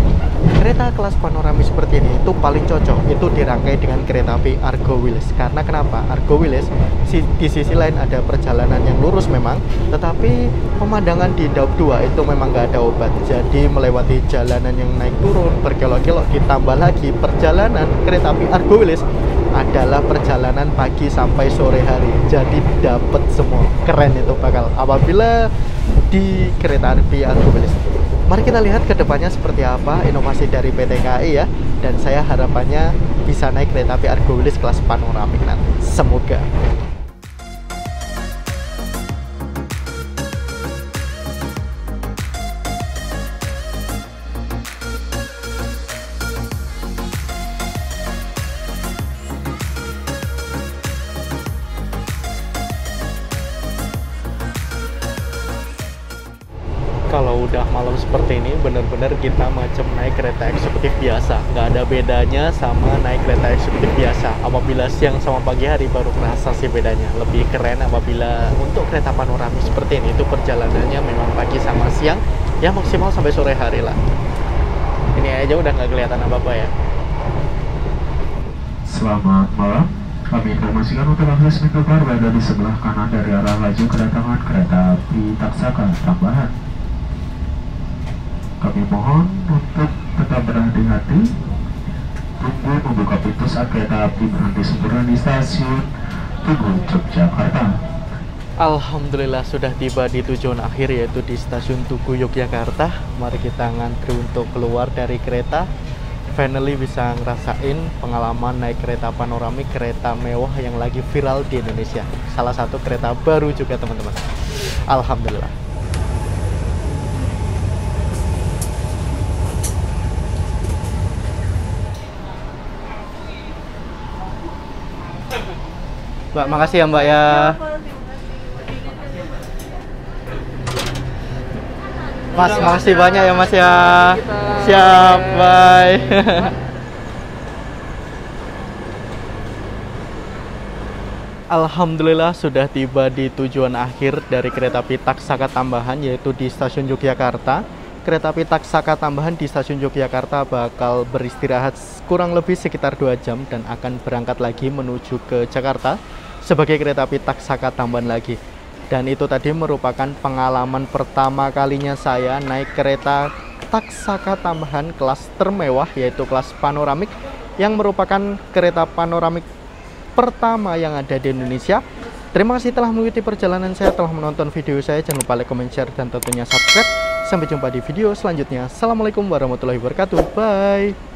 B: kereta kelas panoramik seperti ini, itu paling cocok itu dirangkai dengan kereta api Argo Wilis. Karena kenapa? Argo Wilis di sisi lain ada perjalanan yang lurus memang, tetapi pemandangan di Daup 2 itu memang nggak ada obat. Jadi melewati jalanan yang naik turun, berkelok-kelok, ditambah lagi perjalanan kereta api Argo Wilis adalah perjalanan pagi sampai sore hari. Jadi dapat semua, keren itu bakal apabila di kereta api Argo Wilis. Mari kita lihat ke depannya seperti apa inovasi dari PT KAI ya. Dan saya harapannya bisa naik kereta api Argo Wilis kelas panoramik nanti. Semoga. Kalau udah malam seperti ini, bener-bener kita macam naik kereta eksekutif biasa. Nggak ada bedanya sama naik kereta eksekutif biasa. Apabila siang sama pagi hari baru kerasa sih bedanya. Lebih keren apabila untuk kereta panoramik seperti ini, itu perjalanannya memang pagi sama siang, ya maksimal sampai sore hari lah. Ini aja udah nggak kelihatan apa-apa ya.
D: Selamat malam. Kami informasikan untuk akses Megabar berada di sebelah kanan dari arah laju kedatangan kereta api Taksaka tambahan. Kami mohon untuk tetap berhati-hati. Tunggu membuka pintu saat kereta api berhenti sempurna di stasiun Tugu, Yogyakarta.
B: Alhamdulillah sudah tiba di tujuan akhir, yaitu di stasiun Tugu, Yogyakarta. Mari kita ngantri untuk keluar dari kereta. Finally bisa ngerasain pengalaman naik kereta panoramik, kereta mewah yang lagi viral di Indonesia. Salah satu kereta baru juga teman-teman. Alhamdulillah.
A: Mbak, makasih ya Mbak ya. Mas, makasih banyak ya Mas ya. Siap, bye. Alhamdulillah sudah tiba di tujuan akhir dari kereta api Taksaka tambahan, yaitu di stasiun Yogyakarta. Kereta api Taksaka tambahan di stasiun Yogyakarta bakal beristirahat kurang lebih sekitar 2 jam dan akan berangkat lagi menuju ke Jakarta sebagai kereta api Taksaka tambahan lagi. Dan itu tadi merupakan pengalaman pertama kalinya saya naik kereta Taksaka tambahan kelas termewah, yaitu kelas panoramik, yang merupakan kereta panoramik pertama yang ada di Indonesia. Terima kasih telah mengikuti perjalanan saya, telah menonton video saya. Jangan lupa like, comment, share, dan tentunya subscribe. Sampai jumpa di video selanjutnya. Assalamualaikum warahmatullahi wabarakatuh. Bye.